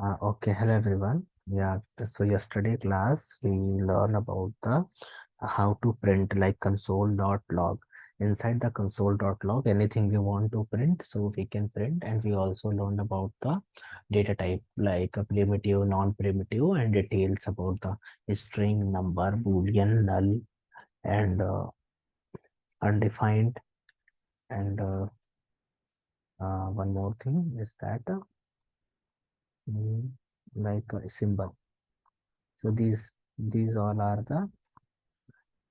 Okay, hello everyone. Yeah, so yesterday class we learn about the how to print like console.log. Inside the console.log, anything we want to print, so we can print, and we also learned about the data type like a primitive, non-primitive, and details about the string, number, boolean, null, and undefined. And one more thing is that mm, like a symbol. So these all are the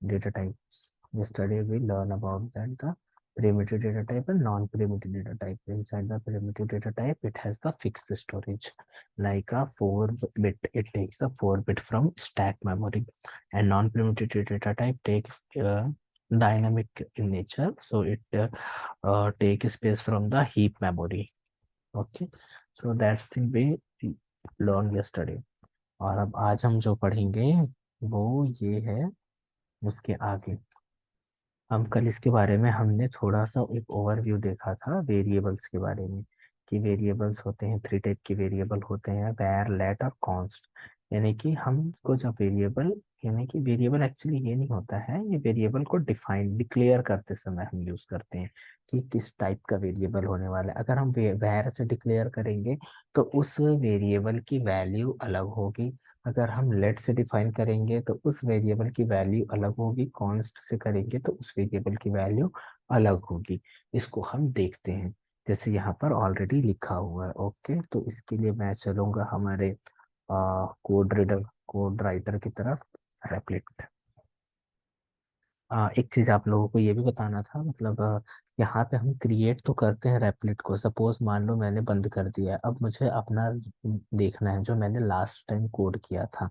data types. Yesterday we learn about that the primitive data type and non-primitive data type. Inside the primitive data type, it has the fixed storage, like a 4 bit. It takes the 4 bit from stack memory, and non-primitive data type takes dynamic in nature, so it takes space from the heap memory. Okay, so that's the way we learned yesterday. और अब आज हम जो पढ़ेंगे वो ये है उसके आगे। हम कल इसके बारे में हमने थोड़ा सा एक ओवरव्यू देखा था वेरिएबल्स के बारे में, कि वेरिएबल्स होते हैं 3 टाइप के वेरिएबल होते हैं, वैर, लेट और कॉन्स्ट। यानी कि हमको जब वेरिएबल, यानी कि वेरिएबल एक्चुअली ये नहीं होता है, ये वेरिएबल को डिफाइन डिक्लेयर करते समय हम यूज करते हैं कि किस टाइप का वेरिएबल होने वाला है। अगर हम वैर से डिक्लेयर करेंगे तो उस वेरिएबल की वैल्यू अलग होगी। अगर हम लेट से डिफाइन करेंगे तो उस वेरिएबल की वैल्यू अलग होगी। कॉन्स्ट से करेंगे तो उस वेरिएबल की वैल्यू अलग होगी। इसको हम देखते हैं, जैसे यहाँ पर ऑलरेडी लिखा हुआ है। ओके, तो इसके लिए मैं चलूंगा हमारे कोड राइटर की तरफ। रेपलिट। एक चीज आप लोगों को ये भी बताना था, मतलब यहाँ पे हम क्रिएट तो करते हैं रेपलिट को। सपोज मान लो मैंने बंद कर दिया है, अब मुझे अपना देखना है जो मैंने लास्ट टाइम कोड किया था।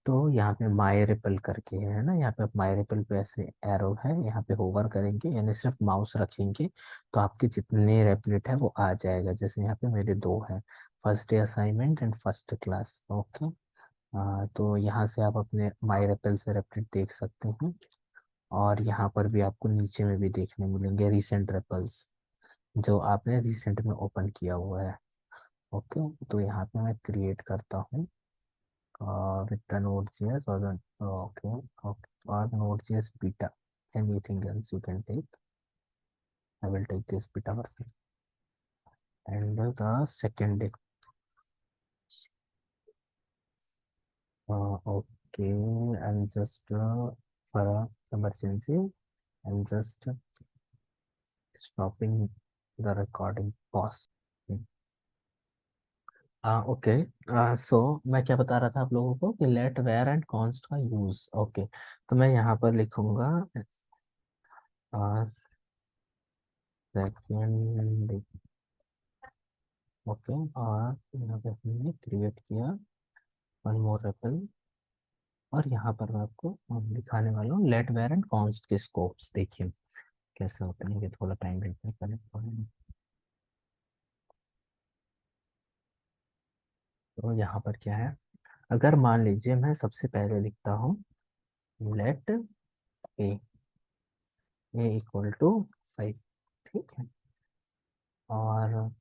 तो यहाँ पे माई रिपल करके है ना, यहाँ पे माई रिपल पे ऐसे एरो है, यहाँ पे होवर करेंगे यानी सिर्फ माउस रखेंगे तो आपके जितने रेपलिट है वो आ जाएगा। जैसे यहाँ पे मेरे दो है, first day assignment and first class. Okay, तो यहाँ से आप अपने माई रेपल से रेपलिट देख सकते हैं। और यहाँ पर भी आपको नीचे में भी देखने मिलेंगे रिसेंट रेपल्स जो आपने रिसेंट में ओपन किया हुआ है। ओके, तो यहाँ पे मैं क्रिएट करता हूँ विद द नोड जेएस और ओके, ओके, और node JS beta, anything else you can take. I will take this beta version and the second day. Okay, I am just for emergency I'm just stopping the recording pause. Okay, so मैं क्या बता रहा था आप लोगों को कि let var and const का यूज। ओके, तो मैं यहाँ पर लिखूंगा सेकेंड। ओके, और यहाँ पे हमने क्रिएट किया वन मोर रेपल, और यहाँ पर मैं आपको दिखाने वाला हूँ लेट वेयर एंड कॉन्स्ट के स्कोप्स। देखिए कैसे होते हैं, ये थोड़ा टाइम लेते हैं पहले। तो यहाँ पर क्या है, अगर मान लीजिए मैं सबसे पहले लिखता हूँ let a a equal to 5, ठीक है। और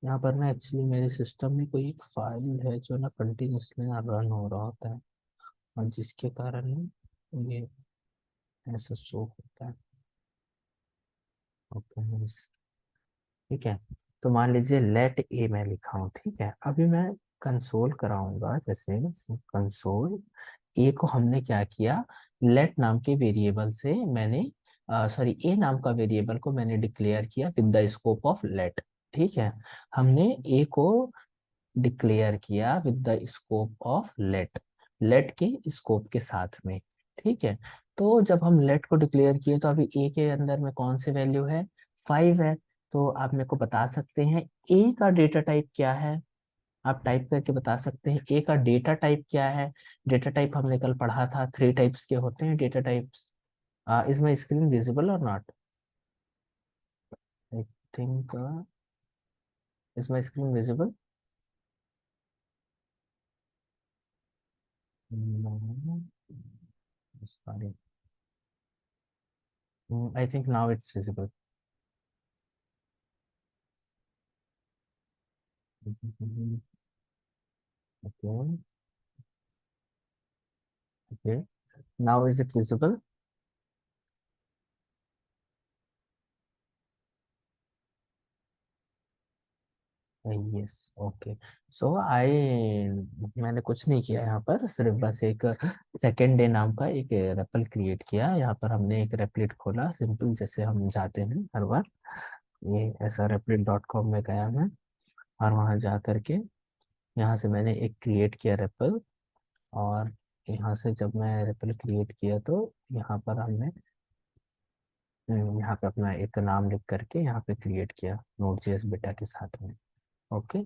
यहाँ पर ना एक्चुअली मेरे सिस्टम में कोई एक फाइल है जो ना कंटिन्यूसली ना रन हो रहा होता है, और जिसके कारण ना ये ऐसा शो होता है। ओके, ठीक है। तो मान लीजिए लेट ए मैं लिखा हूँ, ठीक है। अभी मैं कंसोल कराऊंगा, जैसे कंसोल ए को हमने क्या किया, लेट नाम के वेरिएबल से मैंने सॉरी ए नाम का वेरिएबल को मैंने डिक्लेयर किया with the scope of let. ठीक है, हमने ए को डिक्लेयर किया with the scope of let, let के स्कोप के साथ में। ठीक है, तो जब हम लेट को डिक्लेयर किए तो अभी ए के अंदर में कौन सी वैल्यू है, 5 है। तो आप मेरे को बता सकते हैं ए का डेटा टाइप क्या है। आप टाइप करके बता सकते हैं ए का डेटा टाइप क्या है। डेटा टाइप हमने कल पढ़ा था, 3 टाइप्स के होते हैं data types. Is my screen visible और not? I think is my screen visible? Sorry, I think now it's visible. Okay, okay. Now is it visible? Yes, okay. So I, मैंने कुछ नहीं किया यहाँ पर, सिर्फ बस एक सेकेंड डे नाम का एक रेपल क्रिएट किया। यहाँ पर हमने एक रेपलेट खोला, सिंपल जैसे हम जाते हैं हर बार। ये ऐसा replit.com में गया मैं, और वहाँ जा करके यहाँ से मैंने एक क्रिएट किया रेपल। और यहाँ से जब मैं रेपल क्रिएट किया तो यहाँ पर हमने यहाँ पे अपना एक नाम लिख करके यहाँ पे क्रिएट किया Node.js बेटा के साथ में। ओके,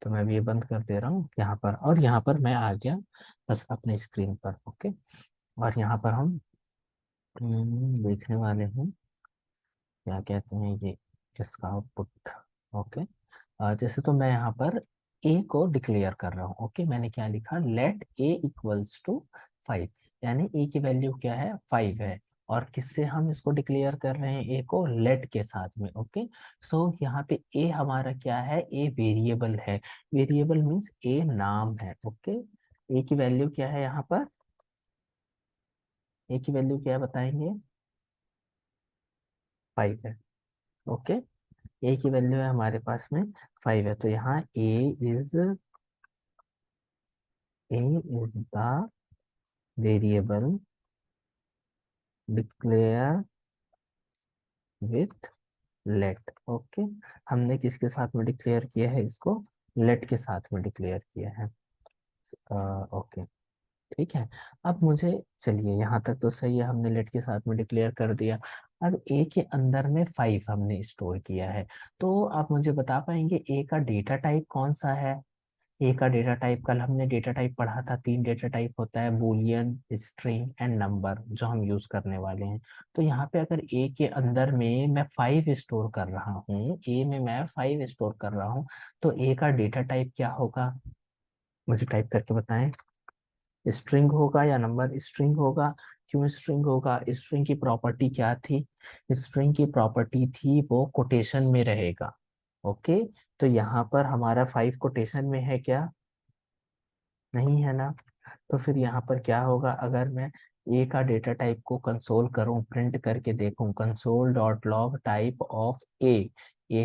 तो मैं भी ये बंद कर दे रहा हूँ यहाँ पर, और यहाँ पर मैं आ गया बस अपने स्क्रीन पर। ओके, और यहाँ पर हम देखने वाले हैं क्या कहते हैं ये, इसका आउटपुट। ओके, जैसे तो मैं यहाँ पर ए को डिक्लेयर कर रहा हूँ। ओके, मैंने क्या लिखा, लेट ए इक्वल्स टू 5, यानी ए की वैल्यू क्या है, 5 है। और किससे हम इसको डिक्लेयर कर रहे हैं, ए को लेट के साथ में। ओके, सो यहाँ पे ए हमारा क्या है, ए वेरिएबल है। वेरिएबल मीन्स ए नाम है। ओके, ए की वैल्यू क्या है यहाँ पर, ए की वैल्यू क्या है बताएंगे, 5 है। ओके, ए की वैल्यू है हमारे पास में 5 है, तो यहाँ is a is the variable declare with let. Okay, हमने किसके साथ में डिक्लेयर किया है इसको, लेट के साथ में डिक्लेयर किया है। ओके, ठीक है। अब मुझे, चलिए यहाँ तक तो सही है, हमने लेट के साथ में डिक्लेयर कर दिया। अब ए के अंदर में 5 हमने स्टोर किया है, तो आप मुझे बता पाएंगे ए का डेटा टाइप कौन सा है। ए का डेटा टाइप, कल हमने डेटा टाइप पढ़ा था, 3 डेटा टाइप होता है, बूलियन, स्ट्रिंग एंड नंबर, जो हम यूज करने वाले हैं। तो यहाँ पे अगर ए के अंदर में मैं 5 स्टोर कर रहा हूँ, ए में मैं 5 स्टोर कर रहा हूँ, तो ए का डेटा टाइप क्या होगा, मुझे टाइप करके बताएं। स्ट्रिंग होगा या नंबर, स्ट्रिंग होगा। क्यों स्ट्रिंग होगा, स्ट्रिंग की प्रॉपर्टी क्या थी, स्ट्रिंग की प्रॉपर्टी थी वो कोटेशन में रहेगा। ओके, तो यहाँ पर हमारा 5 कोटेशन में है क्या, नहीं है ना। तो फिर यहाँ पर क्या होगा, अगर मैं ए का डेटा टाइप को कंसोल करूँ, प्रिंट करके देखूँ, console dot log type of a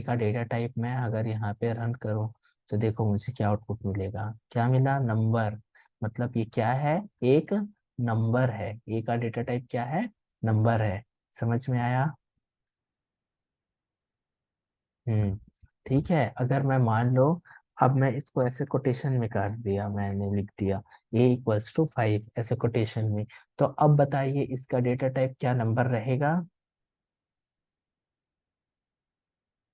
का डेटा टाइप मैं अगर यहाँ पे रन करूँ, तो देखो मुझे क्या आउटपुट मिलेगा, क्या मिला, नंबर। मतलब ये क्या है, एक नंबर है। ए का डेटा टाइप क्या है, नंबर है। समझ में आया। हम्म, ठीक है। अगर मैं मान लो, अब मैं इसको ऐसे कोटेशन में कर दिया, मैंने लिख दिया ए इक्वल्स टू 5 ऐसे कोटेशन में, तो अब बताइए इसका डेटा टाइप क्या नंबर रहेगा।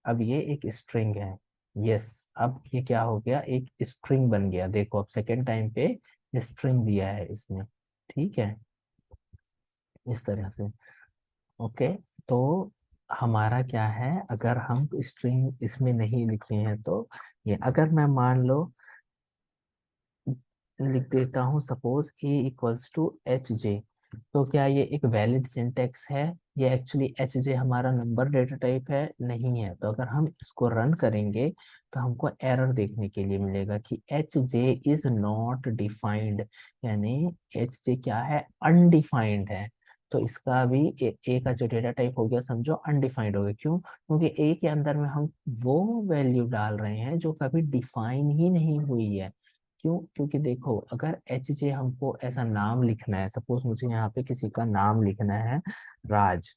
अब ये एक स्ट्रिंग है। यस, अब ये क्या हो गया, एक स्ट्रिंग बन गया। देखो अब सेकेंड टाइम पे स्ट्रिंग दिया है इसने। ठीक है, इस तरह से। ओके, तो हमारा क्या है, अगर हम स्ट्रिंग इसमें नहीं लिखे हैं तो ये, अगर मैं मान लो लिख देता हूँ suppose a equals to H J, तो क्या ये एक वैलिड सिंटेक्स है, ये एक्चुअली एच जे हमारा नंबर डेटा टाइप है, नहीं है। तो अगर हम इसको रन करेंगे तो हमको एरर देखने के लिए मिलेगा कि H J is not defined, यानी एच जे क्या है, अनडिफाइंड है। तो इसका भी ए का जो डेटा टाइप हो गया समझो अनडिफाइंड हो गया। क्यों, क्योंकि ए के अंदर में हम वो वैल्यू डाल रहे हैं जो कभी डिफाइन ही नहीं हुई है। क्यों, क्योंकि देखो अगर एच जे हमको ऐसा नाम लिखना है, सपोज मुझे यहाँ पे किसी का नाम लिखना है, राज।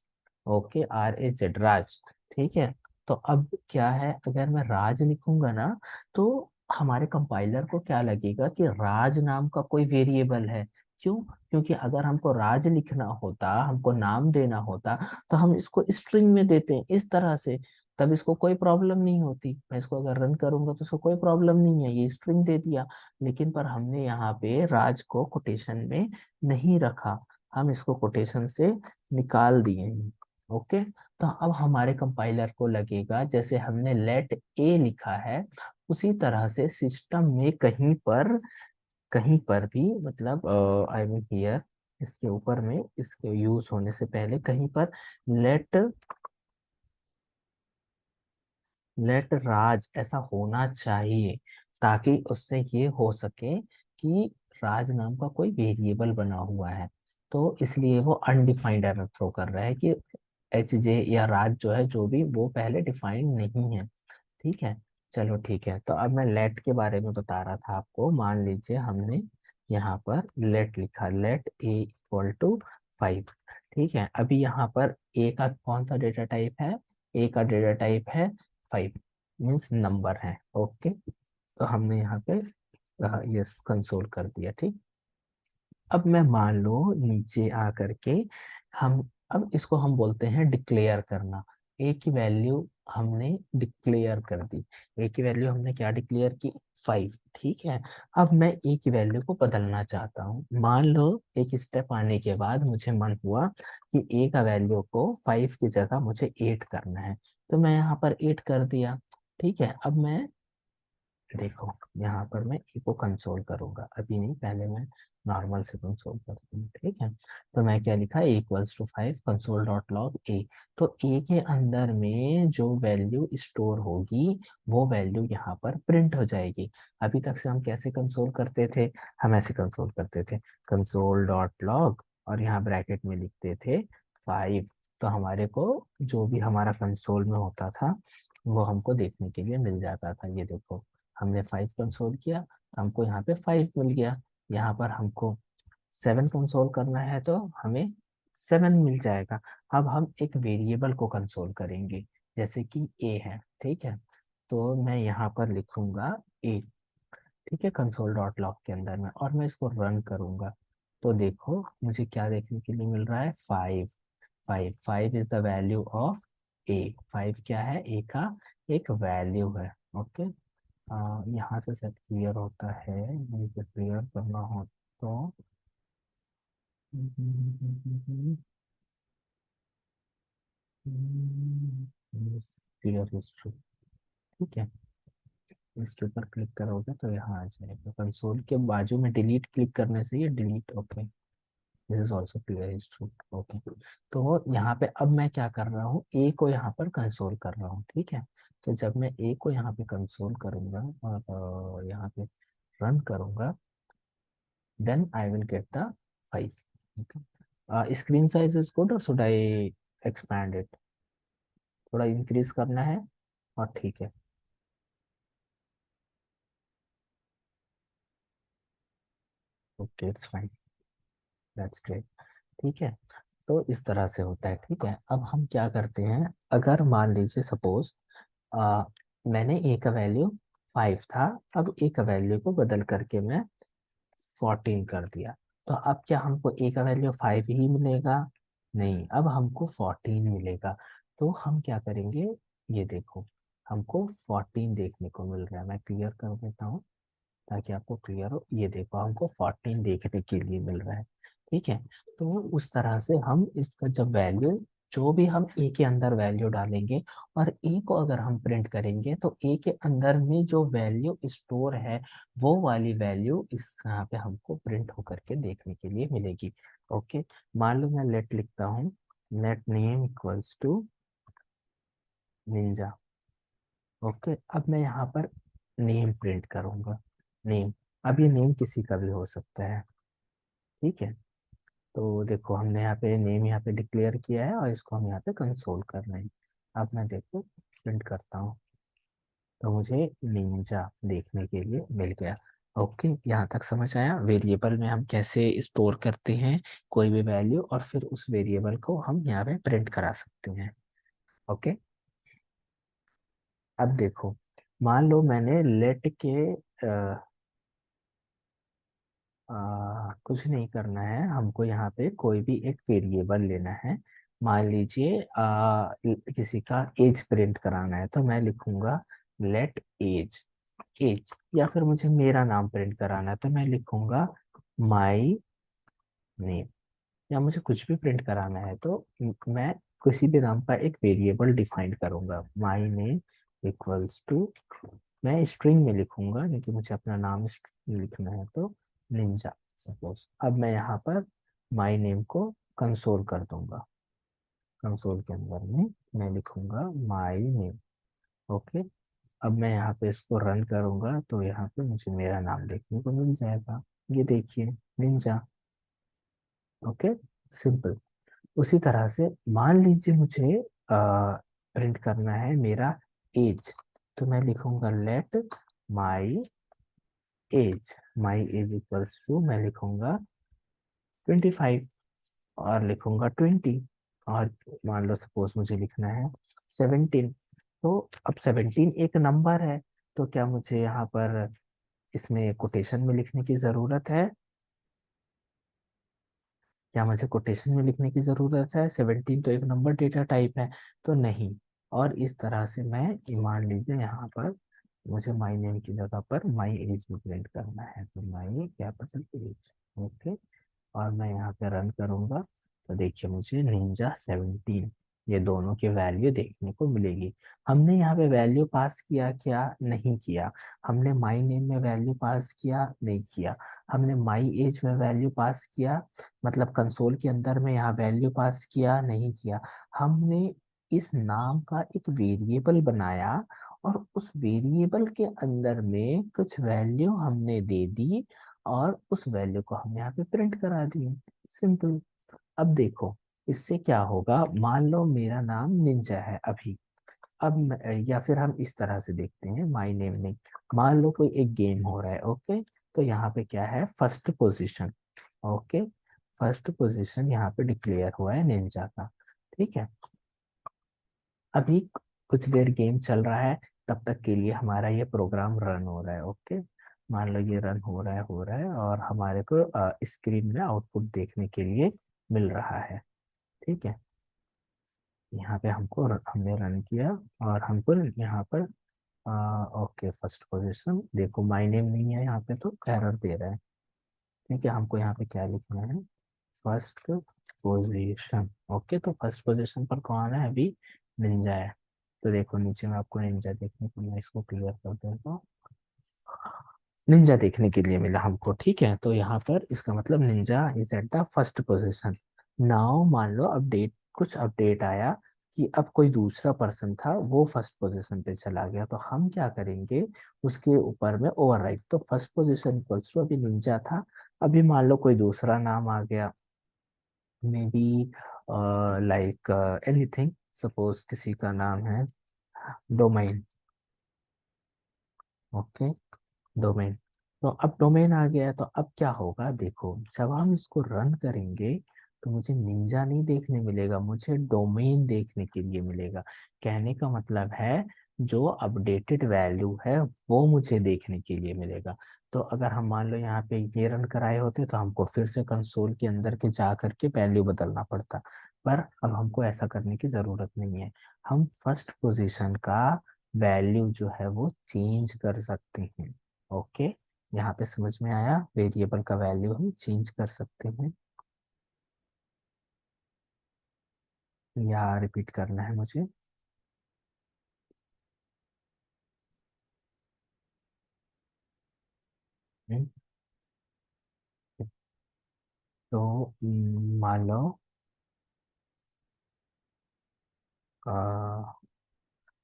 ओके, RAZ, राज। ठीक है, तो अब क्या है, अगर मैं राज लिखूंगा ना, तो हमारे कंपाइलर को क्या लगेगा कि राज नाम का कोई वेरिएबल है। क्यों, क्योंकि अगर हमको राज लिखना होता, हमको नाम देना होता, तो हम इसको स्ट्रिंग में देते हैं इस तरह से, तब इसको कोई प्रॉब्लम नहीं होती। मैं इसको अगर रन करूंगा तो इसको कोई प्रॉब्लम नहीं है, ये स्ट्रिंग दे दिया। लेकिन पर हमने यहाँ पे राज को कोटेशन में नहीं रखा, हम इसको कोटेशन से निकाल दिए हैं। ओके, तो अब हमारे कंपाइलर को लगेगा जैसे हमने लेट ए लिखा है, उसी तरह से सिस्टम में कहीं पर भी, मतलब आई मीन हियर, इसके ऊपर में, इसके यूज होने से पहले कहीं पर लेट लेट राज ऐसा होना चाहिए, ताकि उससे ये हो सके कि राज नाम का कोई वेरिएबल बना हुआ है। तो इसलिए वो अनडिफाइंड एरर थ्रो कर रहा है कि एच जे या राज जो है, जो भी, वो पहले डिफाइंड नहीं है। ठीक है। चलो ठीक है, तो अब मैं लेट के बारे में बता रहा था आपको। मान लीजिए हमने यहाँ पर लेट लिखा, लेट ए इक्वल टू 5। ठीक है, अभी यहाँ पर ए का कौन सा डेटा टाइप है? ए का डेटा टाइप है 5, मीन्स नंबर है। ओके, तो हमने यहाँ पे ये कंसोल कर दिया। ठीक। अब मैं मान लो नीचे आ करके हम, अब इसको हम बोलते हैं डिक्लेयर करना। ए की वैल्यू हमने डिक्लेयर कर दी। ए की वैल्यू हमने क्या डिक्लेयर की? 5। ठीक है। अब मैं ए की वैल्यू को बदलना चाहता हूँ। मान लो एक स्टेप आने के बाद मुझे मन हुआ कि ए का वैल्यू को 5 की जगह मुझे 8 करना है, तो मैं यहाँ पर 8 कर दिया। ठीक है। अब मैं, देखो, यहाँ पर मैं ए को कंसोल करूंगा, अभी नहीं, पहले मैं नॉर्मल से कंसोल करता हूँ। ठीक है। तो मैं क्या लिखा? A equals to 5 console dot log a. तो ए के अंदर में जो वैल्यू स्टोर होगी, वो वैल्यू यहाँ पर प्रिंट हो जाएगी। अभी तक से हम कैसे कंसोल करते थे? हम ऐसे कंसोल करते थे, कंसोल डॉट लॉग, और यहाँ ब्रैकेट में लिखते थे 5। तो हमारे को जो भी हमारा कंसोल में होता था, वो हमको देखने के लिए मिल जाता था। ये देखो, हमने 5 कंसोल किया तो हमको यहाँ पे 5 मिल गया। यहाँ पर हमको 7 कंसोल करना है तो हमें 7 मिल जाएगा। अब हम एक वेरिएबल को कंसोल करेंगे, जैसे कि ए है। ठीक है। तो मैं यहाँ पर लिखूंगा ए। ठीक है, कंसोल डॉट लॉग के अंदर में, और मैं इसको रन करूंगा। तो देखो मुझे क्या देखने के लिए मिल रहा है? 5। 5 इज द वैल्यू ऑफ ए। 5 क्या है? ए का एक वैल्यू है। ओके। यहाँ से सेट क्लियर होता है, यहीं पे क्लियर करना हो तो क्लियर हिस्ट्री। ठीक है, इसके ऊपर क्लिक करोगे तो यहाँ आ जाएगा। कंसोल के बाजू में डिलीट क्लिक करने से ये delete. Okay, this is also clear history. Okay, तो यहाँ पे अब मैं क्या कर रहा हूँ? ए को यहाँ पर कंसोल कर रहा हूँ। ठीक है। तो जब मैं ए को यहाँ पे कंसोल करूंगा और यहाँ पे रन करूंगा, then I will get the 5. Okay. Screen size is good or should I expand it? थोड़ा इंक्रीज करना है, और ठीक है। Okay, it's fine, that's great. ठीक है, तो इस तरह से होता है। ठीक है, अब हम क्या करते हैं? अगर मान लीजिए सपोज मैंने ए का वैल्यू 5 था, अब ए का वैल्यू को बदल करके मैं 14 कर दिया, तो अब क्या हमको ए का वैल्यू 5 ही मिलेगा? नहीं, अब हमको 14 मिलेगा। तो हम क्या करेंगे? ये देखो, हमको 14 देखने को मिल रहा है। मैं क्लियर कर देता हूँ ताकि आपको क्लियर हो। ये देखो, हमको 14 देखने के लिए मिल रहा है। ठीक है। तो उस तरह से हम इसका जब वैल्यू, जो भी हम ए के अंदर वैल्यू डालेंगे और ए को अगर हम प्रिंट करेंगे, तो ए के अंदर में जो वैल्यू स्टोर है, वो वाली वैल्यू इस यहाँ पे हमको प्रिंट होकर के देखने के लिए मिलेगी। ओके, मान लो मैं लेट लिखता हूँ, let name equals to ninja. Okay, अब मैं यहाँ पर नेम प्रिंट करूंगा। नेम, अब ये नेम किसी का भी हो सकता है। ठीक है। तो देखो, हमने यहाँ पे नेम यहाँ पे डिक्लेयर किया है, और इसको हम यहाँ पे कंसोल कर रहे हैं। अब मैं देखो प्रिंट करता हूँ, तो मुझे निंजा देखने के लिए मिल गया। ओके, यहाँ तक समझ आया? वेरिएबल में हम कैसे स्टोर करते हैं कोई भी वैल्यू, और फिर उस वेरिएबल को हम यहाँ पे प्रिंट करा सकते हैं। ओके। अब देखो, मान लो मैंने लेट के कुछ नहीं करना है हमको, यहाँ पे कोई भी एक वेरिएबल लेना है। मान लीजिए किसी का एज प्रिंट कराना है, तो मैं लिखूंगा लेट एज। एज, या फिर मुझे मेरा नाम प्रिंट कराना है, तो मैं लिखूंगा माई नेम। या मुझे कुछ भी प्रिंट कराना है, तो मैं किसी भी नाम का एक वेरिएबल डिफाइन करूंगा। माई नेम इक्वल्स टू, मैं स्ट्रिंग में लिखूंगा क्योंकि मुझे अपना नाम लिखना है, तो निंजा सपोज। अब मैं यहाँ पर माई नेम को कंसोल कर दूंगा। कंसोल के अंदर में मैं लिखूंगा माई नेम। ओके, अब मैं यहाँ पे इसको रन करूंगा तो यहाँ पे मुझे मेरा नाम देखने को मिल जाएगा। ये देखिए, निंजा। Okay, simple. उसी तरह से मान लीजिए मुझे प्रिंट करना है मेरा एज, तो मैं लिखूंगा let my age, my age equals to, मैं लिखूंगा 25, और लिखूंगा 20, और मान लो सपोज मुझे लिखना है 17। तो अब 17 एक नंबर है, तो क्या मुझे यहाँ पर इसमें कोटेशन में लिखने की जरूरत है? क्या मुझे कोटेशन में लिखने की जरूरत है? 17 तो एक नंबर डेटा टाइप है, तो नहीं। और इस तरह से मैं, ये मान लीजिए यहाँ पर मुझे माई नेम की जगह पर माई एज में प्रिंट करना है, तो माई कैपिटल एज। ओके, और मैं यहाँ पे रन करूंगा तो देखिए मुझे निंजा 17, ये दोनों की वैल्यू देखने को मिलेगी। हमने यहाँ पे वैल्यू पास किया क्या? नहीं किया। हमने माई नेम में वैल्यू पास किया? नहीं किया। हमने माई एज में वैल्यू पास किया, मतलब कंसोल के अंदर में यहाँ वैल्यू पास किया? नहीं किया। हमने इस नाम का एक वेरिएबल बनाया, और उस वेरिएबल के अंदर में कुछ वैल्यू हमने दे दी, और उस वैल्यू को हम यहाँ पे प्रिंट करा दिए। सिंपल। अब देखो, इससे क्या होगा, मान लो मेरा नाम निंजा है अभी। अब या फिर हम इस तरह से देखते हैं, माय नेम नहीं, मान लो कोई एक गेम हो रहा है। ओके, तो यहाँ पे क्या है, first position. Okay, first position यहाँ पे डिक्लेयर हुआ है निंजा का। ठीक है, अभी कुछ देर गेम चल रहा है, तब तक के लिए हमारा ये प्रोग्राम रन हो रहा है। ओके, मान लो ये रन हो रहा है और हमारे को स्क्रीन में आउटपुट देखने के लिए मिल रहा है। ठीक है, यहाँ पे हमने रन किया, और हमको यहाँ पर ओके, फर्स्ट पोजीशन देखो, माय नेम नहीं है यहाँ पे तो एरर दे रहा है। ठीक है, हमको यहाँ पे क्या लिखना है, फर्स्ट पोजीशन। ओके, तो फर्स्ट पोजीशन पर कौन है अभी? निंजा है। तो देखो नीचे में आपको निंजा देखने को, मैं इसको क्लियर कर देता हूँ। निंजा देखने के लिए मिला हमको। ठीक है, तो यहाँ पर इसका मतलब Ninja is at the first position. Now मान लो अपडेट, कुछ अपडेट आया कि अब कोई दूसरा पर्सन था, वो फर्स्ट पोजीशन पे चला गया, तो हम क्या करेंगे, उसके ऊपर में ओवरराइट। तो फर्स्ट पोजीशन इक्वल्स टू, अभी निंजा था, अभी मान लो कोई दूसरा नाम आ गया, may be like anything, suppose किसी का नाम है डोमाइन। Okay, domain. तो अब डोमेन आ गया है, तो अब क्या होगा, देखो जब हम इसको रन करेंगे तो मुझे निंजा नहीं देखने मिलेगा, मुझे डोमेन देखने के लिए मिलेगा। कहने का मतलब है, जो अपडेटेड वैल्यू है वो मुझे देखने के लिए मिलेगा। तो अगर हम मान लो यहाँ पे ये रन कराए होते तो हमको फिर से कंसोल के अंदर के जा करके वैल्यू बदलना पड़ता, पर अब हमको ऐसा करने की जरूरत नहीं है। हम फर्स्ट पोजीशन का वैल्यू जो है वो चेंज कर सकते हैं। ओके, यहाँ पे समझ में आया, वेरिएबल का वैल्यू हम चेंज कर सकते हैं, या रिपीट करना है मुझे? हम्म, तो मान लो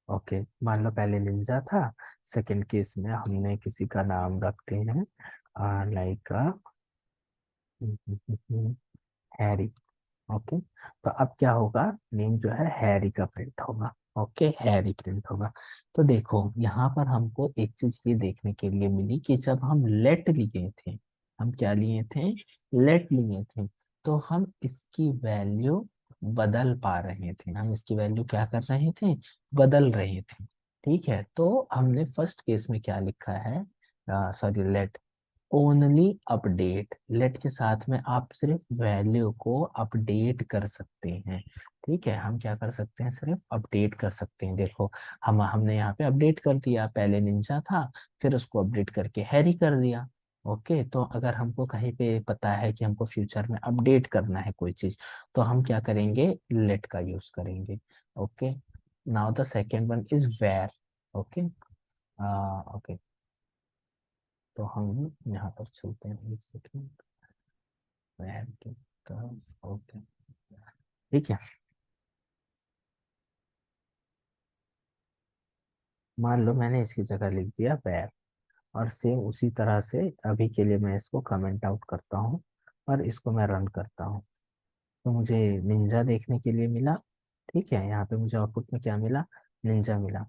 ओके, मान लो पहले निंजा था, सेकंड केस में हमने किसी का नाम रखते हैं लाइक हैरी। ओके, तो अब क्या होगा, नेम जो है हैरी का प्रिंट होगा। ओके, हैरी प्रिंट होगा। तो देखो यहाँ पर हमको एक चीज ये देखने के लिए मिली कि जब हम लेट लिए थे, हम क्या लिए थे, लेट लिए थे, तो हम इसकी वैल्यू बदल पा रहे थे, हम इसकी वैल्यू क्या कर रहे थे, बदल रहे थे। ठीक है, तो हमने फर्स्ट केस में क्या लिखा है, sorry, let only update, let के साथ में आप सिर्फ वैल्यू को अपडेट कर सकते हैं। ठीक है, हम क्या कर सकते हैं, सिर्फ अपडेट कर सकते हैं। देखो, हमने यहाँ पे अपडेट कर दिया, पहले निंजा था, फिर उसको अपडेट करके हैरी कर दिया। ओके, तो अगर हमको कहीं पे पता है कि हमको फ्यूचर में अपडेट करना है कोई चीज, तो हम क्या करेंगे, लेट का यूज करेंगे। Okay, now the second one is var. Okay, okay, तो हम यहाँ पर चलते हैं, एक सेकेंड, वेर के तरफ। ओके, ठीक है। मान लो मैंने इसकी जगह लिख दिया where, और सेम उसी तरह से अभी के लिए मैं इसको कमेंट आउट करता हूँ और इसको मैं रन करता हूँ। तो मुझे निंजा देखने के लिए मिला। ठीक है, यहाँ पे मुझे आउटपुट में क्या मिला, निंजा मिला।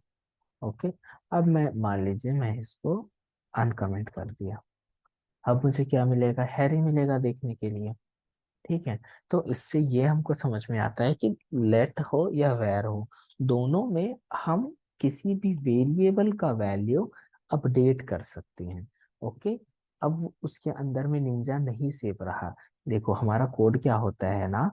ओके, अब मैं मान लीजिए मैं इसको अनकमेंट कर दिया। अब मुझे क्या मिलेगा, हैरी मिलेगा देखने के लिए। ठीक है, तो इससे ये हमको समझ में आता है कि लेट हो या वैर हो, दोनों में हम किसी भी वेरिएबल का वैल्यू अपडेट कर सकते हैं। ओके, अब उसके अंदर में निंजा नहीं सेव रहा। देखो हमारा कोड क्या होता है ना,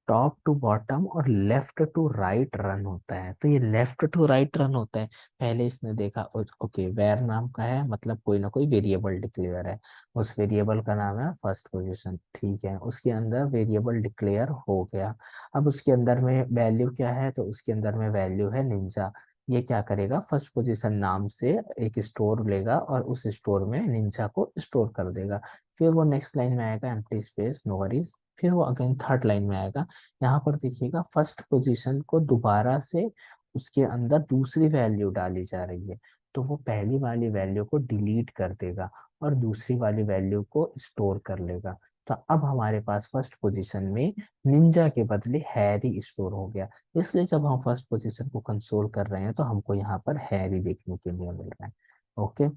टॉप टू बॉटम और लेफ्ट टू राइट रन होता है। तो ये लेफ्ट टू राइट रन होता है। पहले इसने देखा ओके वेर नाम का है, मतलब कोई ना कोई वेरिएबल डिक्लेयर है। उस वेरिएबल का नाम है फर्स्ट पोजीशन। ठीक है, उसके अंदर वेरिएबल डिक्लेयर हो गया। अब उसके अंदर में वैल्यू क्या है, तो उसके अंदर में वैल्यू है निंजा। ये क्या करेगा, फर्स्ट पोजीशन नाम से एक स्टोर लेगा और उस स्टोर में निंजा को स्टोर कर देगा। फिर वो नेक्स्ट लाइन में आएगा एम्प्टी स्पेस नो वरीज। फिर वो अगेन थर्ड लाइन में आएगा। यहाँ पर देखिएगा फर्स्ट पोजीशन को दोबारा से उसके अंदर दूसरी वैल्यू डाली जा रही है, तो वो पहली वाली वैल्यू को डिलीट कर देगा और दूसरी वाली वैल्यू को स्टोर कर लेगा। तो अब हमारे पास फर्स्ट पोजीशन में निंजा के बदले हैरी स्टोर हो गया। इसलिए जब हम फर्स्ट पोजीशन को कंसोल कर रहे हैं तो हमको यहाँ पर हैरी देखने के लिए मिल रहा है। ओके,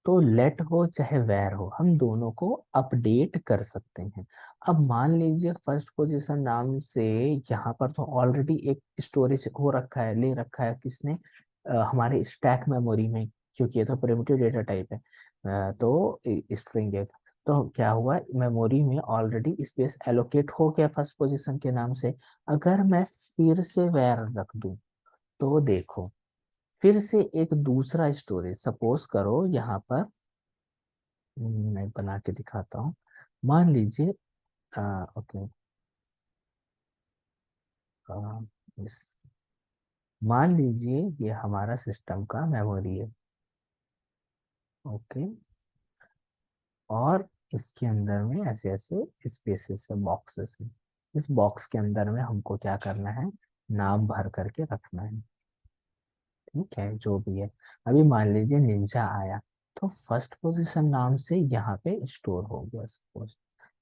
तो लेट हो चाहे वैर हो, हम दोनों को अपडेट कर सकते हैं। अब मान लीजिए फर्स्ट पोजीशन नाम से यहाँ पर तो ऑलरेडी एक स्टोरेज हो रखा है, ले रखा है किसने, हमारे स्टैक मेमोरी में, क्योंकि ये तो प्रिमिटिव डेटा टाइप है। तो स्ट्रिंग है, तो क्या हुआ, मेमोरी में ऑलरेडी स्पेस एलोकेट हो गया फर्स्ट पोजीशन के नाम से। अगर मैं फिर से वैर रख दूं, तो देखो फिर से एक दूसरा स्टोरेज, सपोज करो यहाँ पर, मैं बना के दिखाता हूँ। मान लीजिए ओके, इस मान लीजिए ये हमारा सिस्टम का मेमोरी है। ओके, और इसके अंदर में ऐसे ऐसे स्पेसेस है, बॉक्सेस है। इस बॉक्स के अंदर में हमको क्या करना है, नाम भर करके रखना है। ठीक है, जो भी है। अभी मान लीजिए निंजा आया, तो फर्स्ट पोजीशन नाम से यहाँ पे स्टोर हो गया, सपोज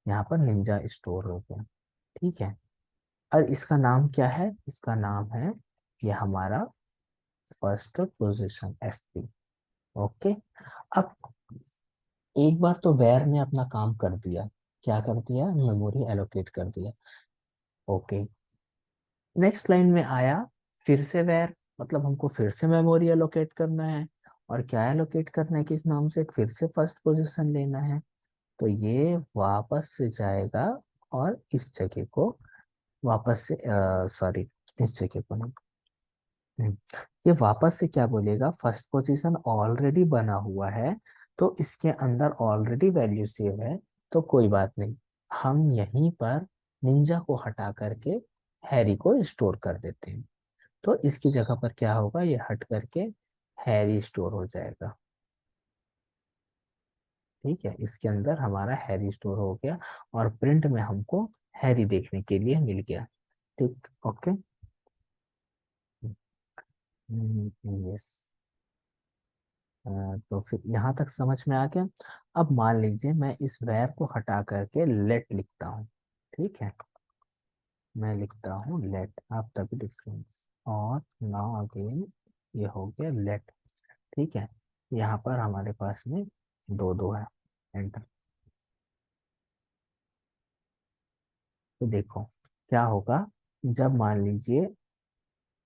यहाँ पर निंजा स्टोर हो गया। ठीक है, और इसका नाम क्या है, इसका नाम है ये हमारा फर्स्ट पोजीशन एफपी। ओके, अब एक बार तो वेर ने अपना काम कर दिया, क्या कर दिया, मेमोरी एलोकेट कर दिया। ओके, नेक्स्ट लाइन में आया फिर से वेर, मतलब हमको फिर से मेमोरी एलोकेट करना है। और क्या एलोकेट करना है, किस नाम से, फिर से फर्स्ट पोजीशन लेना है। तो ये वापस से जाएगा और इस जगह को वापस से, सॉरी, इस जगह को नहीं, हम्म, ये वापस से क्या बोलेगा, फर्स्ट पोजीशन ऑलरेडी बना हुआ है, तो इसके अंदर ऑलरेडी वैल्यू सेव है, तो कोई बात नहीं, हम यहीं पर निंजा को हटा करके हैरी को स्टोर कर देते हैं। तो इसकी जगह पर क्या होगा, ये हट करके हैरी स्टोर हो जाएगा। ठीक है, इसके अंदर हमारा हैरी स्टोर हो गया और प्रिंट में हमको हैरी देखने के लिए मिल गया। ठीक, ओके, यस। तो फिर यहाँ तक समझ में आ गया। अब मान लीजिए मैं इस वैर को हटा करके लेट लिखता हूँ। ठीक है, मैं लिखता हूँ लेट आफ्टर द डिफरेंस, और नाउ अगेन ये हो गया लेट। ठीक है, यहाँ पर हमारे पास में दो दो है, एंटर। तो देखो क्या होगा, जब मान लीजिए,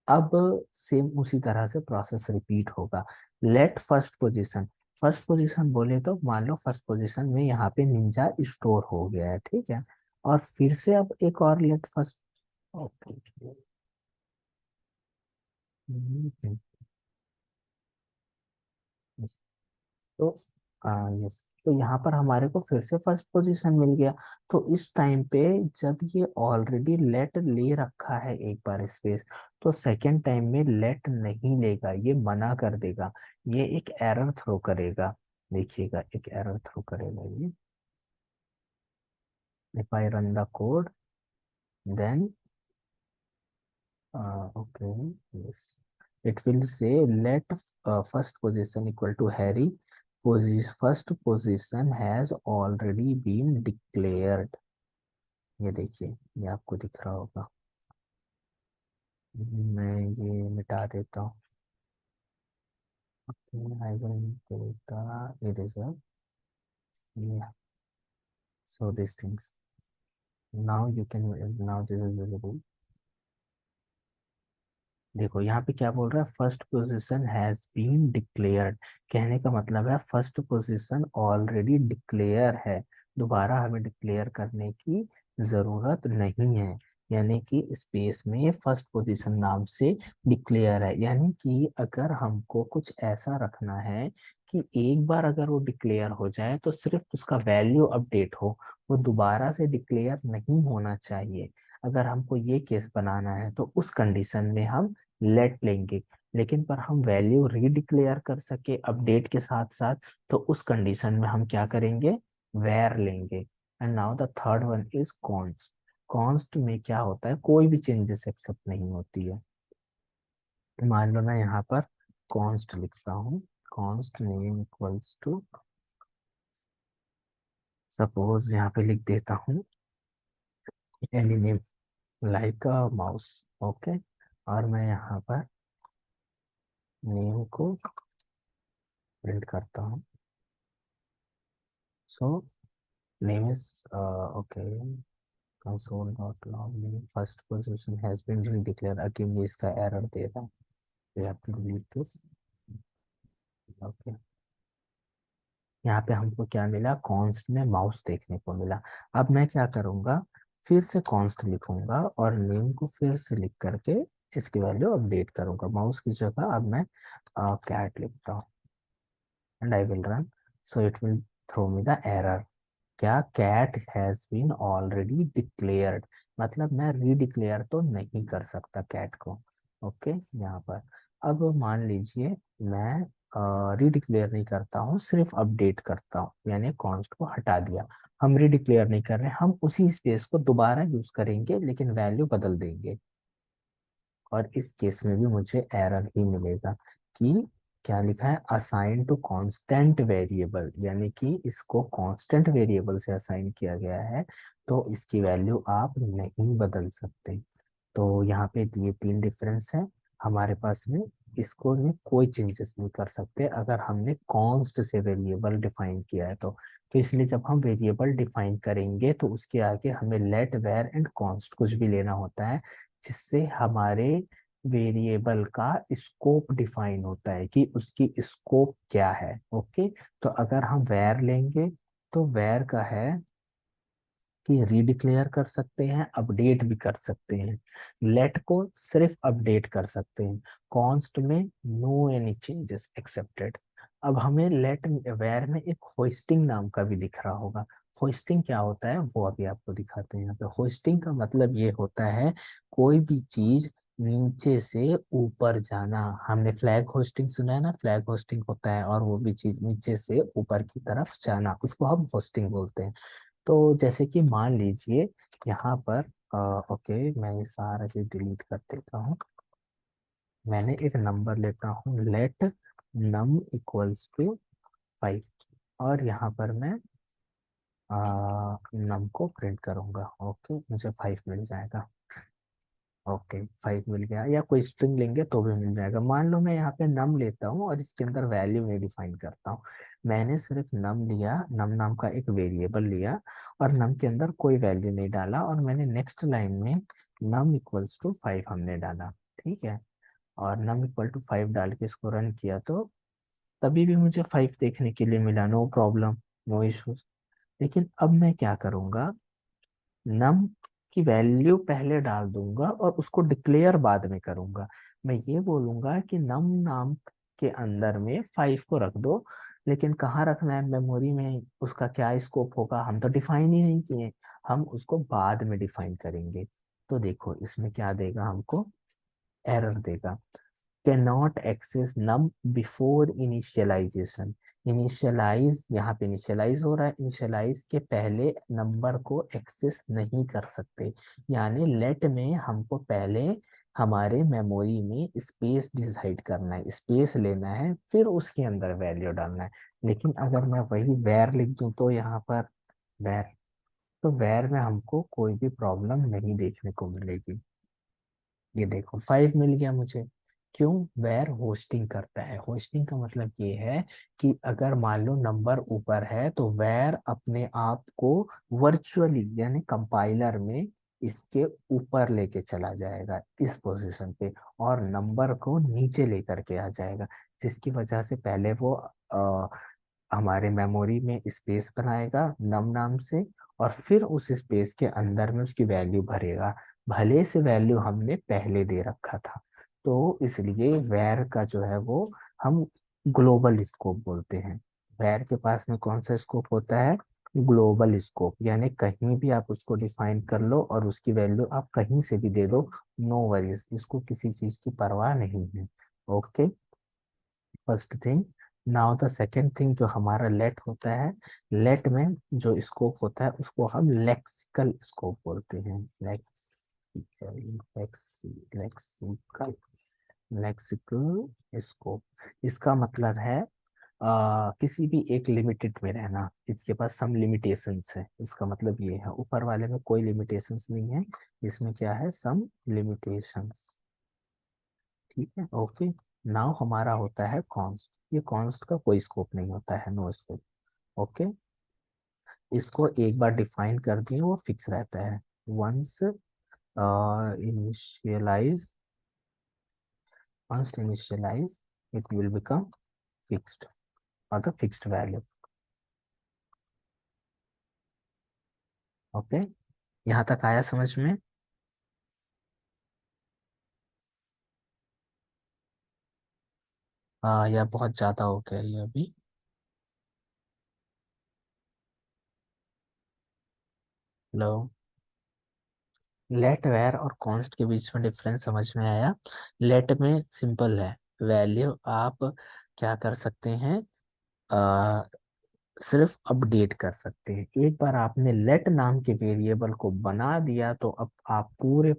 अब सेम उसी तरह से प्रोसेस रिपीट होगा। Late first position, first position बोले तो मान लो फर्स्ट पोजीशन में यहाँ पे निंजा स्टोर हो गया है। ठीक है, और फिर से अब एक और लेट फर्स्ट। ओके, तो यस, तो यहाँ पर हमारे को फिर से फर्स्ट पोजीशन मिल गया। तो इस टाइम पे जब ये ऑलरेडी लेट ले रखा है एक बार स्पेस, तो सेकेंड टाइम में लेट नहीं लेगा, ये मना कर देगा। ये एक एरर थ्रो करेगा, देखिएगा एक एरर थ्रो करेगा ये। If I run the code, then okay, yes, it will say let first position equal to Harry, first position has already been declared. ये देखिए, ये आपको दिख रहा होगा। मैं ये मिटा देता हूँ। I will take the eraser, so these things now you can, now this is visible। देखो यहाँ पे क्या बोल रहा है, first position has been declared. कहने का मतलब है फर्स्ट पोजीशन ऑलरेडी डिक्लेयर है, दोबारा हमें डिक्लेयर करने की जरूरत नहीं है। यानी कि स्पेस में फर्स्ट पोजीशन नाम से डिक्लेयर है। यानी कि अगर हमको कुछ ऐसा रखना है कि एक बार अगर वो डिक्लेयर हो जाए तो सिर्फ उसका वैल्यू अपडेट हो, वो दोबारा से डिक्लेयर नहीं होना चाहिए। अगर हमको ये केस बनाना है तो उस कंडीशन में हम लेट लेंगे। लेकिन पर हम वैल्यू रीडिक्लेयर कर सके अपडेट के साथ साथ, तो उस कंडीशन में हम क्या करेंगे, वेर लेंगे। And now the third one is const. Const में क्या होता है, कोई भी चेंजेस एक्सेप्ट नहीं होती है। मान लो मैं यहाँ पर कॉन्स्ट लिखता हूँ, const name equals to, suppose यहाँ पे लिख देता हूँ any name like a mouse. Okay, और मैं यहाँ पर नेम को प्रिंट करता हूँ। So name is okay, console.log name first position has been redeclared। Again ये इसका एरर दे रहा है, we have to delete this। Okay, यहाँ पे हमको क्या मिला, कॉन्स्ट में माउस देखने को मिला। अब मैं क्या करूँगा, फिर से कॉन्स्ट लिखूंगा और नेम को फिर से लिख करके इसकी वैल्यू अपडेट करूंगा। माउस की जगह अब मैं कैट लिखता हूँ and I will run, so it will throw me the error. क्या, cat has been already declared, मतलब मैं रीडिक्लेयर तो नहीं कर सकता कैट को। ओके, यहाँ पर अब मान लीजिए मैं रीडिक्लेयर नहीं करता हूँ, सिर्फ अपडेट करता हूँ, यानी कॉन्स्ट को हटा दिया। हम रीडिक्लेयर नहीं कर रहे, हम उसी स्पेस को दोबारा यूज करेंगे लेकिन वैल्यू बदल देंगे। और इस केस में भी मुझे एरर ही मिलेगा कि क्या लिखा है, असाइन टू कांस्टेंट वेरिएबल, यानी कि इसको कांस्टेंट वेरिएबल से असाइन किया गया है, तो इसकी वैल्यू आप नहीं बदल सकते। तो यहाँ पे ये तीन डिफरेंस है हमारे पास में। इसको में कोई चेंजेस नहीं कर सकते अगर हमने कॉन्स्ट से वेरिएबल डिफाइन किया है तो इसलिए जब हम वेरिएबल डिफाइन करेंगे तो उसके आगे हमें लेट, वेर एंड कॉन्स्ट कुछ भी लेना होता है, जिससे हमारे वेरिएबल का स्कोप डिफाइन होता है कि उसकी स्कोप क्या है। ओके, तो अगर हम वेर लेंगे तो वेर का है कि रीडिक्लेयर कर सकते हैं, अपडेट भी कर सकते हैं। लेट को सिर्फ अपडेट कर सकते हैं, कॉन्स्ट में नो एनी चेंजेस एक्सेप्टेड। अब हमें लेट वेयर में एक होस्टिंग नाम का भी दिख रहा होगा। होस्टिंग क्या होता है वो अभी आपको दिखाते हैं। यहाँ पे होस्टिंग का मतलब ये होता है कोई भी चीज नीचे से ऊपर जाना। हमने फ्लैग होस्टिंग सुना है ना, फ्लैग होस्टिंग होता है और वो भी चीज नीचे से ऊपर की तरफ जाना, उसको हम होस्टिंग बोलते हैं। तो जैसे कि मान लीजिए यहाँ पर ओके, मैं ये सारा चीज डिलीट कर देता हूँ। मैंने एक नंबर लेता हूँ, लेट नम इक्वल्स टू 5, और यहाँ पर मैं नम को प्रिंट करूंगा। ओके, मुझे 5 मिल जाएगा। ओके, 5 मिल गया, या कोई स्ट्रिंग लेंगे तो भी मिल जाएगा। मान लो मैं यहाँ पे नम लेता हूँ और इसके अंदर वैल्यू नहीं डिफाइन करता हूँ, मैंने सिर्फ नम लिया, नम नाम का एक वेरिएबल लिया और नम के अंदर कोई वैल्यू नहीं डाला, और मैंने नेक्स्ट लाइन में नम इक्वल्स टू 5 हमने डाला। ठीक है, और नम इक्वल टू 5 डाल के इसको रन किया तो तभी भी मुझे 5 देखने के लिए मिला, नो प्रॉब्लम, नो इश्यूज। लेकिन अब मैं क्या करूंगा, नम की वैल्यू पहले डाल दूंगा और उसको डिक्लेयर बाद में करूंगा। मैं ये बोलूंगा कि नम नाम के अंदर में 5 को रख दो, लेकिन कहाँ रखना है, मेमोरी में उसका क्या स्कोप होगा हम तो डिफाइन ही नहीं किए, हम उसको बाद में डिफाइन करेंगे। तो देखो इसमें क्या देगा हमको, एरर देगा, can not access name before initialization. Initialize, यहाँ पे इनिशियलाइज हो रहा है, इनिशियलाइज के पहले नंबर को एक्सेस नहीं कर सकते। यानी लेट में हमको पहले हमारे मेमोरी में स्पेस डिसाइड करना है, स्पेस लेना है, फिर उसके अंदर वैल्यू डालना है। लेकिन अगर मैं वही वैर लिख दूं तो यहाँ पर वैर, तो वैर में हमको कोई भी प्रॉब्लम नहीं देखने को मिलेगी। ये देखो 5 मिल गया मुझे। क्यों? वेयर होस्टिंग करता है। होस्टिंग का मतलब ये है कि अगर मान लो नंबर ऊपर है तो वेयर अपने आप को वर्चुअली यानी कंपाइलर में इसके ऊपर लेके चला जाएगा इस पोजीशन पे, और नंबर को नीचे लेकर के आ जाएगा, जिसकी वजह से पहले वो हमारे मेमोरी में स्पेस बनाएगा नम नाम से, और फिर उस स्पेस के अंदर में उसकी वैल्यू भरेगा, भले से वैल्यू हमने पहले दे रखा था। तो इसलिए वैर का जो है वो हम ग्लोबल स्कोप बोलते हैं। वैर के पास में कौन सा स्कोप होता है? ग्लोबल स्कोप, यानी कहीं भी आप उसको डिफाइन कर लो और उसकी वैल्यू आप कहीं से भी दे दो, नो वरीज, इसको किसी चीज की परवाह नहीं है। Okay, first thing. Now the second thing जो हमारा लेट होता है, लेट में जो स्कोप होता है उसको हम लेक्सिकल स्कोप बोलते हैं। Lexical, lexical, lexical scope. इसका मतलब है किसी भी एक लिमिटेड में रहना, इसके पास सम लिमिटेशंस है, इसका मतलब ये है। ऊपर वाले में कोई लिमिटेशंस नहीं है, इसमें क्या है? Some limitations. ठीक है, ओके। नाउ हमारा होता है कॉन्स्ट। ये कॉन्स्ट का कोई स्कोप नहीं होता है, नो स्कोप। ओके, इसको एक बार डिफाइन कर दिए वो फिक्स रहता है। Once initialize, once initialize it will become fixed, और द फिक्स्ड वैल्यू। ओके, यहाँ तक आया समझ में? या बहुत ज्यादा हो गया ये अभी? लो, लेट वेर और कॉन्स्ट के बीच में डिफरेंस समझ में आया? लेट में सिंपल है, वैल्यू आप क्या कर सकते हैं, आ, सिर्फ अपडेट कर सकते हैं। एक बार आपने लेट नाम के वेरिएबल को बना दिया तो अब आप पूरे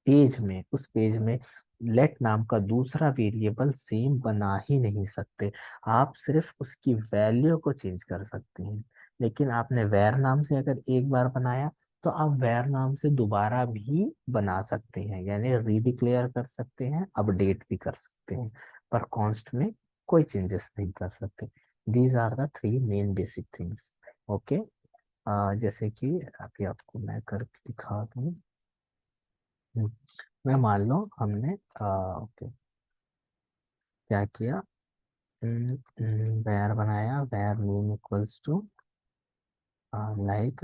पेज में, उस पेज में लेट नाम का दूसरा वेरिएबल सेम बना ही नहीं सकते। आप सिर्फ उसकी वैल्यू को चेंज कर सकते हैं। लेकिन आपने वैर नाम से अगर एक बार बनाया तो आप वैर नाम से दोबारा भी बना सकते हैं, यानी रीडिक्लेयर कर सकते हैं, अपडेट भी कर सकते हैं, पर कॉन्स्ट में कोई चेंजेस नहीं कर सकते। These are the three main basic things. Okay, जैसे कि अभी आपको मैं करके दिखा दूँ। हम्म, मैं मान लो हमने ओके क्या किया, वेर बनाया, var name equals to like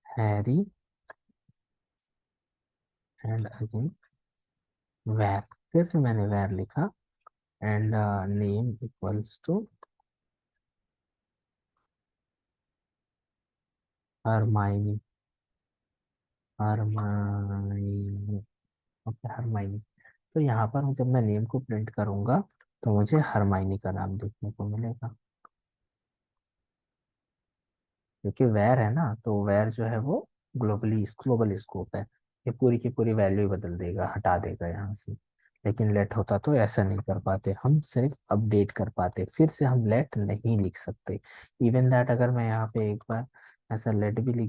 Harry and again var, फिर से मैंने वेर लिखा, and name equals to Hermione, Hermione. Okay, Hermione. तो यहाँ पर जब मैं नेम को प्रिंट करूंगा तो मुझे हरमाइनी का नाम देखने को मिलेगा, क्योंकि वेर है ना, तो वेर जो है वो ग्लोबल स्कोप है, ये पूरी की पूरी वैल्यू बदल देगा, हटा देगा यहाँ से। लेकिन लेट होता तो ऐसा नहीं कर पाते, हम सिर्फ अपडेट कर पाते, फिर से हम लेट नहीं लिख सकते। इवन दैट अगर मैं यहाँ पे एक बार ऐसा लेट भी लिख